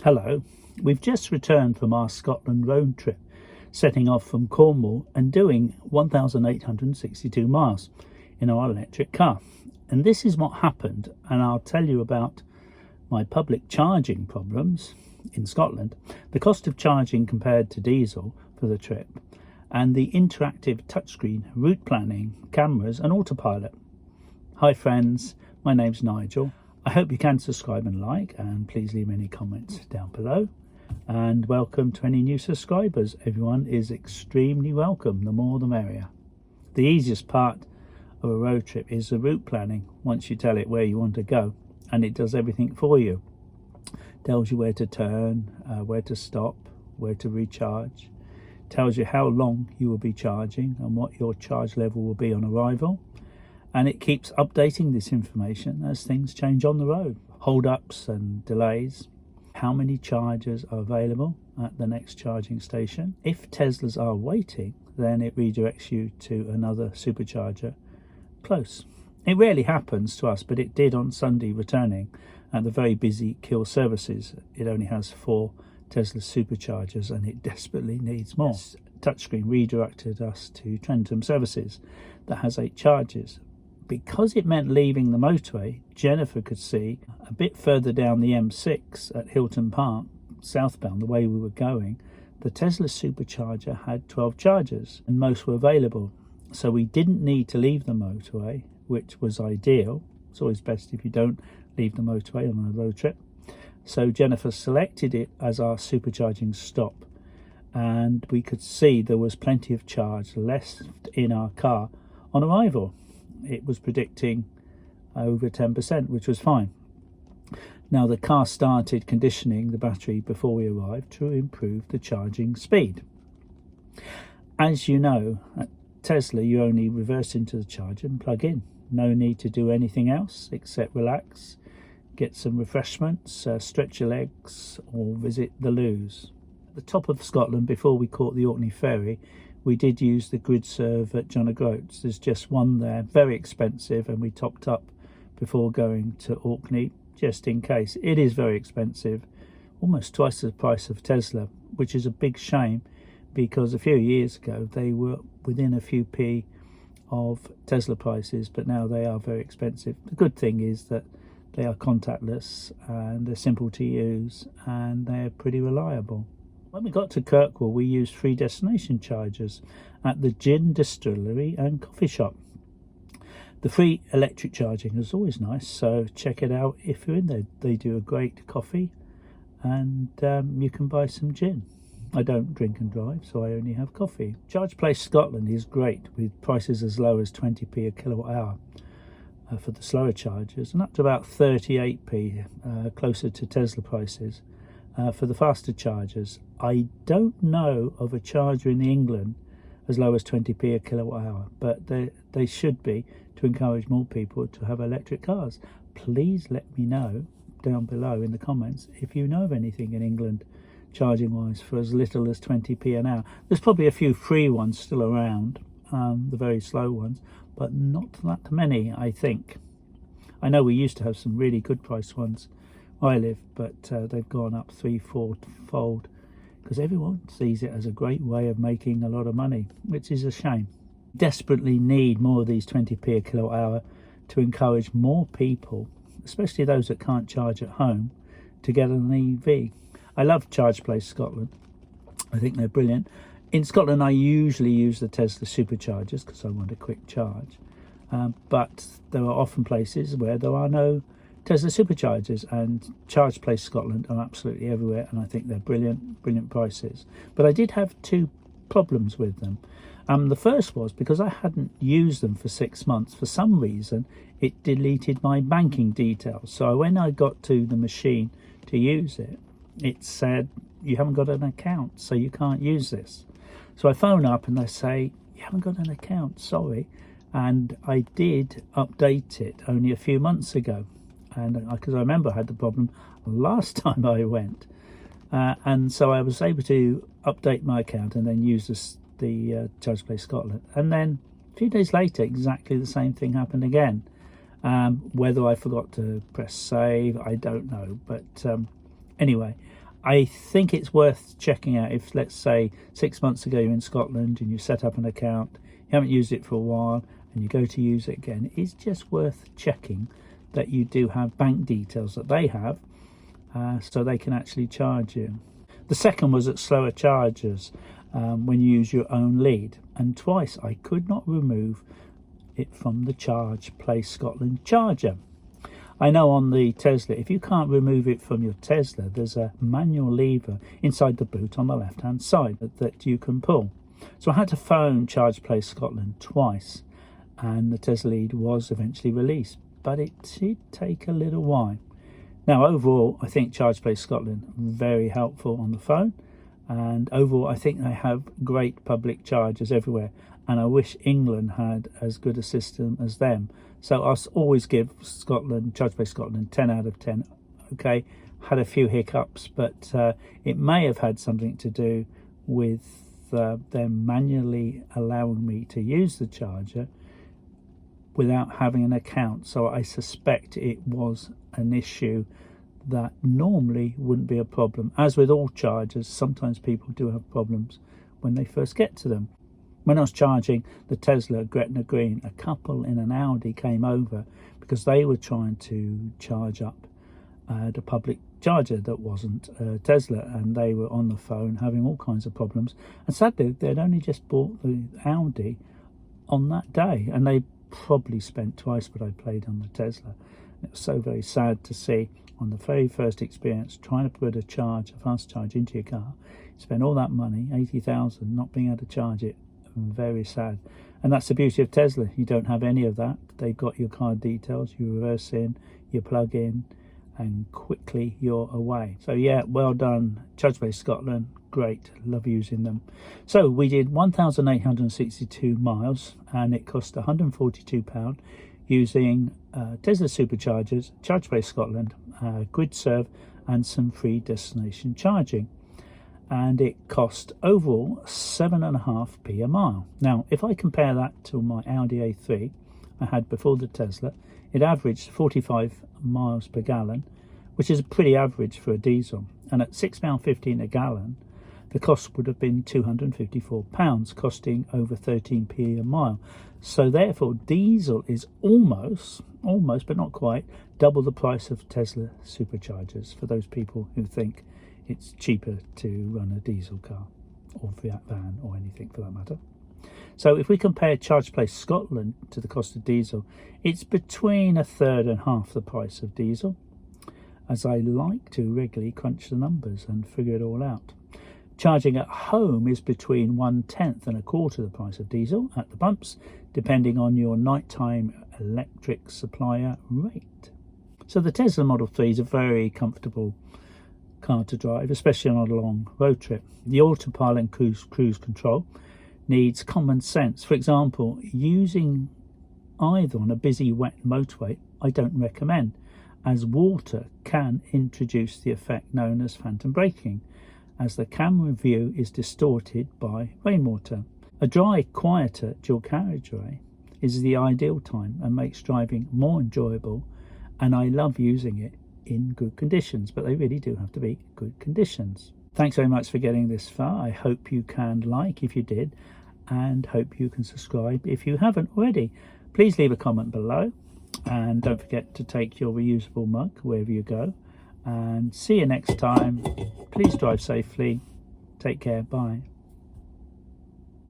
Hello, we've just returned from our Scotland road trip, setting off from Cornwall and doing 1,862 miles in our electric car. And this is what happened, and I'll tell you about my public charging problems in Scotland, the cost of charging compared to diesel for the trip, and the interactive touchscreen, route planning, cameras and autopilot. Hi friends, my name's Nigel. I hope you can subscribe and like, and please leave any comments down below. And welcome to any new subscribers. Everyone is extremely welcome, the more the merrier. The easiest part of a road trip is the route planning. Once you tell it where you want to go, and it does everything for you. Tells you where to turn, where to stop, where to recharge. Tells you how long you will be charging and what your charge level will be on arrival. And it keeps updating this information as things change on the road. Hold-ups and delays. How many chargers are available at the next charging station. If Teslas are waiting, then it redirects you to another supercharger close. It rarely happens to us, but it did on Sunday returning at the very busy Kiel services. It only has 4 Tesla superchargers and it desperately needs more. Yes. Touchscreen redirected us to Trentham services that has 8 chargers. Because it meant leaving the motorway, Jennifer could see a bit further down the M6 at Hilton Park, southbound, the way we were going, the Tesla supercharger had 12 chargers and most were available. So we didn't need to leave the motorway, which was ideal. It's always best if you don't leave the motorway on a road trip. So Jennifer selected it as our supercharging stop, and we could see there was plenty of charge left in our car on arrival. It was predicting over 10%, which was fine. Now the car started conditioning the battery before we arrived to improve the charging speed. As you know, at Tesla you only reverse into the charger and plug in. No need to do anything else except relax, get some refreshments, stretch your legs or visit the loos. At the top of Scotland, before we caught the Orkney ferry, we did use the Gridserve at John O'Groats. There's just one there, very expensive, and we topped up before going to Orkney just in case. It is very expensive, almost twice the price of Tesla, which is a big shame because a few years ago they were within a few p of Tesla prices, but now they are very expensive. The good thing is that they are contactless and they're simple to use and they're pretty reliable. When we got to Cornwall, we used 3 destination chargers at the gin distillery and coffee shop. The free electric charging is always nice, so check it out if you're in there. They do a great coffee and you can buy some gin. I don't drink and drive, so I only have coffee. Charge Place Scotland is great with prices as low as 20p a kilowatt hour for the slower chargers and up to about 38p closer to Tesla prices. For the faster chargers. I don't know of a charger in England as low as 20p a kilowatt hour, but they should be to encourage more people to have electric cars. Please let me know down below in the comments if you know of anything in England charging wise for as little as 20p an hour. There's probably a few free ones still around, the very slow ones, but not that many, I think. I know we used to have some really good price ones where I live, but they've gone up 3-4 fold because everyone sees it as a great way of making a lot of money, which is a shame. Desperately need more of these 20p a kilowatt hour to encourage more people, especially those that can't charge at home, to get an EV. I love Charge Place Scotland. I think they're brilliant. In Scotland I usually use the Tesla superchargers because I want a quick charge, but there are often places where there are no Tesla superchargers, and Charge Place Scotland are absolutely everywhere, and I think they're brilliant prices. But I did have 2 problems with them. The first was because I hadn't used them for 6 months. For some reason, it deleted my banking details. So when I got to the machine to use it, it said, you haven't got an account, so you can't use this. So I phone up and they say, you haven't got an account, sorry. And I did update it only a few months ago. And because I remember I had the problem last time I went, and so I was able to update my account and then use the Charge Place Scotland. And then a few days later, exactly the same thing happened again. Whether I forgot to press save, I don't know. But anyway, I think it's worth checking out if, let's say, 6 months ago you're in Scotland and you set up an account, you haven't used it for a while, and you go to use it again. It's just worth checking that you do have bank details that they have, so they can actually charge you. The second was at slower chargers, when you use your own lead, and twice I could not remove it from the Charge Place Scotland charger. I know on the Tesla, if you can't remove it from your Tesla, there's a manual lever inside the boot on the left hand side that you can pull. So I had to phone Charge Place Scotland twice, and the Tesla lead was eventually released, but it did take a little while. Now overall, I think Charge Place Scotland very helpful on the phone, and overall I think they have great public chargers everywhere, and I wish England had as good a system as them. So I'll always give Charge Place Scotland 10 out of 10. Okay, had a few hiccups, but it may have had something to do with them manually allowing me to use the charger without having an account. So I suspect it was an issue that normally wouldn't be a problem. As with all chargers, sometimes people do have problems when they first get to them. When I was charging the Tesla at Gretna Green, a couple in an Audi came over because they were trying to charge up the public charger that wasn't Tesla, and they were on the phone having all kinds of problems. And sadly, they'd only just bought the Audi on that day, and they probably spent twice what I paid on the Tesla. It was so very sad to see on the very first experience trying to put a fast charge into your car, spend all that money, 80,000, not being able to charge it. Very sad. And that's the beauty of Tesla. You don't have any of that. They've got your card details, you reverse in, you plug in, and quickly you're away. So yeah, well done Charge Place Scotland, great, love using them. So we did 1,862 miles, and it cost £142 using Tesla superchargers, Charge Place Scotland, Gridserve, and some free destination charging. And it cost overall 7.5p a mile. Now, if I compare that to my Audi A3 I had before the Tesla, it averaged 45 miles per gallon, which is a pretty average for a diesel. And at £6.15 a gallon, the cost would have been £254, costing over 13p a mile. So therefore, diesel is almost, but not quite, double the price of Tesla superchargers for those people who think it's cheaper to run a diesel car or van or anything for that matter. So if we compare Charge Place Scotland to the cost of diesel, it's between a third and half the price of diesel, as I like to regularly crunch the numbers and figure it all out. Charging at home is between 1/10 and a quarter the price of diesel at the pumps, depending on your nighttime electric supplier rate. So the Tesla Model 3 is a very comfortable car to drive, especially on a long road trip. The autopilot and cruise control needs common sense. For example, using either on a busy wet motorway I don't recommend, as water can introduce the effect known as phantom braking, as the camera view is distorted by rainwater. A dry, quieter dual carriageway is the ideal time and makes driving more enjoyable, and I love using it in good conditions, but they really do have to be good conditions. Thanks very much for getting this far. I hope you can like if you did, and hope you can subscribe if you haven't already. Please leave a comment below, and don't forget to take your reusable mug wherever you go, and see you next time. Please drive safely. Take care. Bye.